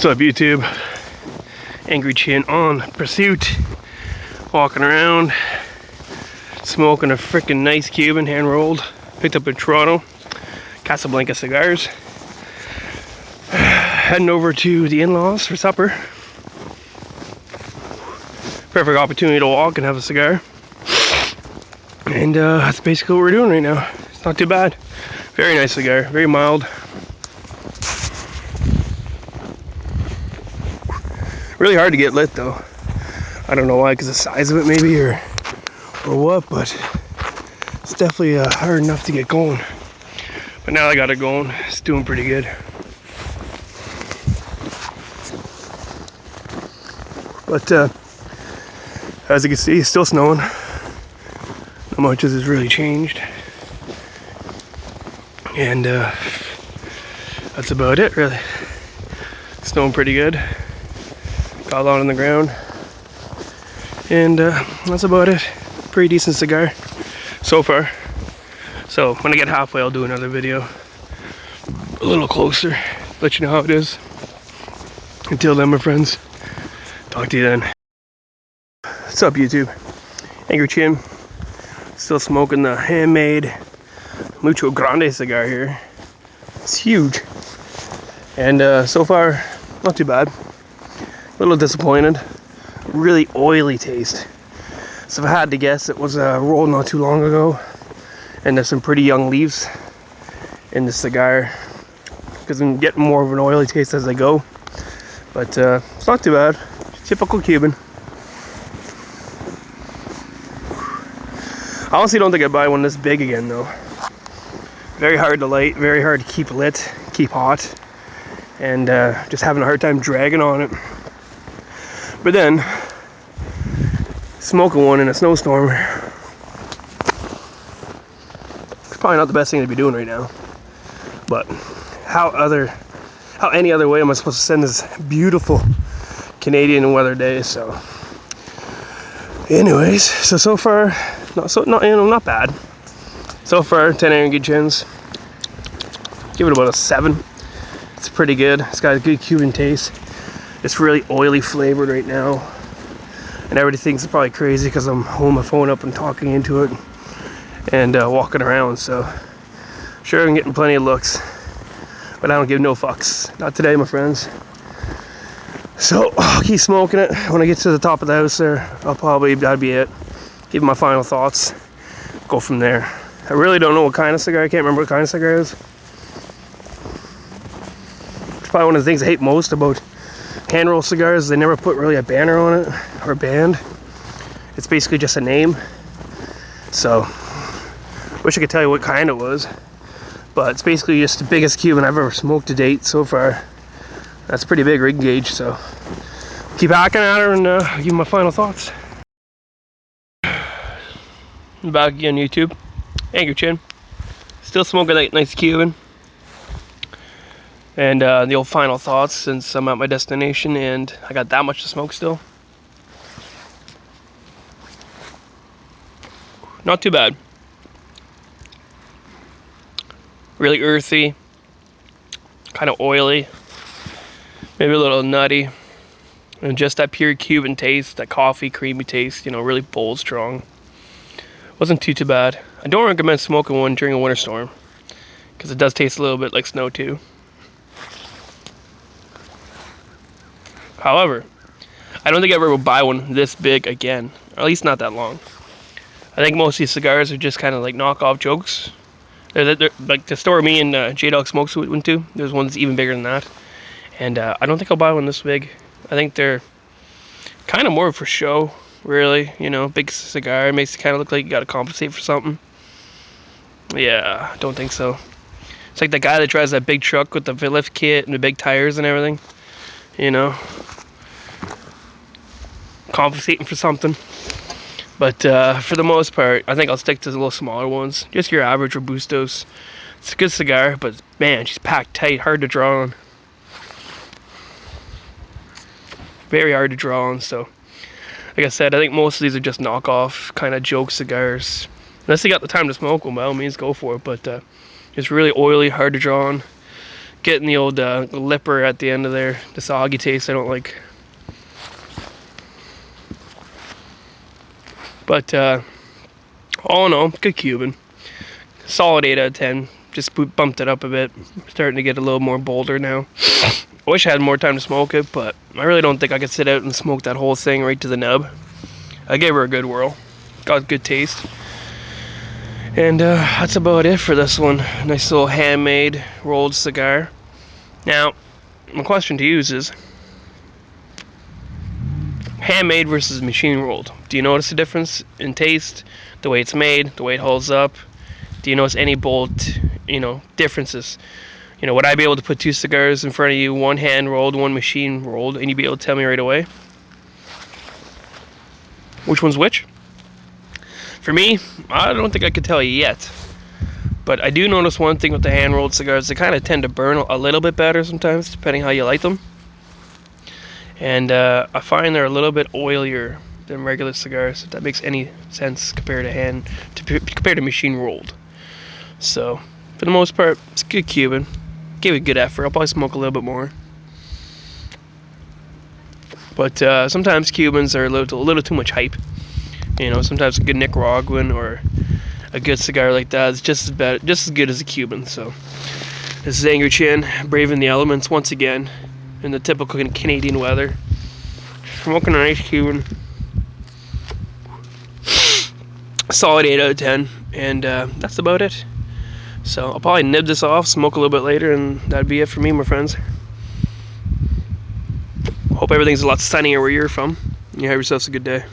What's up, YouTube? Angry Chin on pursuit, walking around, smoking a freaking nice Cuban hand rolled, picked up in Toronto, Casablanca Cigars. Heading over to the in-laws for supper. Perfect opportunity to walk and have a cigar. And that's basically what we're doing right now. It's not too bad. Very nice cigar, very mild. Really hard to get lit though. I don't know why, because the size of it maybe, or what, but it's definitely hard enough to get going. But now I got it going, it's doing pretty good. But as you can see, it's still snowing. Not much has really changed. And that's about it, really. It's snowing pretty good. Got a lot on the ground. And that's about it. Pretty decent cigar so far. So when I get halfway, I'll do another video a little closer, let you know how it is. Until then, my friends, talk to you then. What's up, YouTube? Angry Chin. Still smoking the handmade Mucho Grande cigar here. It's huge. And so far, not too bad. A little disappointed. Really oily taste. So if I had to guess, it was rolled not too long ago. And there's some pretty young leaves in the cigar, because I'm getting more of an oily taste as I go. But it's not too bad. Typical Cuban. I honestly don't think I'd buy one this big again though. Very hard to light, very hard to keep lit, keep hot. And just having a hard time dragging on it. But then, smoking one in a snowstorm, it's probably not the best thing to be doing right now. But how any other way am I supposed to spend this beautiful Canadian weather day? So, anyways, so far, not bad. So far, 10 Angry Chins. Give it about a 7. It's pretty good. It's got a good Cuban taste. It's really oily flavored right now. And everybody thinks it's probably crazy because I'm holding my phone up and talking into it and walking around. So, sure, I'm getting plenty of looks. But I don't give no fucks. Not today, my friends. So, I'll keep smoking it. When I get to the top of the house there, that'd be it. Give my final thoughts. Go from there. I really don't know what kind of cigar. I can't remember what kind of cigar it is. It's probably one of the things I hate most about hand roll cigars. They never put really a banner on it, or a band. It's basically just a name. So, wish I could tell you what kind it was. But it's basically just the biggest Cuban I've ever smoked to date so far. That's pretty big rig gauge, so keep hacking at her and give my final thoughts. I'm back again, YouTube. Angry Chin. Still smoking that nice Cuban. And the old final thoughts, since I'm at my destination and I got that much to smoke still. Not too bad. Really earthy. Kind of oily. Maybe a little nutty. And just that pure Cuban taste, that coffee, creamy taste, really bold, strong. Wasn't too bad. I don't recommend smoking one during a winter storm, because it does taste a little bit like snow too. However, I don't think I ever will buy one this big again, or at least not that long. I think most of these cigars are just kind of like knockoff jokes. They're like the store me and J-Dog Smokes went to, there's one that's even bigger than that. And I don't think I'll buy one this big. I think they're kind of more for show, really. Big cigar makes it kind of look like you got to compensate for something. Yeah, I don't think so. It's like the guy that drives that big truck with the lift kit and the big tires and everything. Compensating for something. But for the most part, I think I'll stick to the little smaller ones. Just your average Robustos. It's a good cigar, but man, she's packed tight, hard to draw on. Very hard to draw on, so like I said, I think most of these are just knockoff kind of joke cigars. Unless you got the time to smoke them, by all means go for it, but it's really oily, hard to draw on. getting the old lipper at the end of there. The soggy taste I don't like. But all in all, good Cuban. Solid 8 out of 10. Just bumped it up a bit. Starting to get a little more bolder now. I wish I had more time to smoke it, but I really don't think I could sit out and smoke that whole thing right to the nub. I gave her a good whirl. Got good taste. And that's about it for this one. Nice little handmade rolled cigar. Now, my question to you is handmade versus machine rolled. Do you notice a difference in taste, the way it's made, the way it holds up? Do you notice any bold, differences? Would I be able to put 2 cigars in front of you, one hand rolled, one machine rolled, and you'd be able to tell me right away which one's which? For me, I don't think I could tell you yet. But I do notice one thing with the hand rolled cigars, they kind of tend to burn a little bit better sometimes, depending how you light them. And I find they're a little bit oilier than regular cigars, if that makes any sense compared to machine rolled. So, for the most part, it's a good Cuban. Gave it a good effort. I'll probably smoke a little bit more. But sometimes Cubans are a little too much hype. Sometimes a good Nicaraguan or a good cigar like that is just as good as a Cuban. So this is Angry Chin, braving the elements once again in the typical Canadian weather. Smoking a nice Cuban. Solid 8 out of 10, and that's about it. So I'll probably nib this off, smoke a little bit later, and that'd be it for me, my friends. Hope everything's a lot sunnier where you're from. You have yourselves a good day.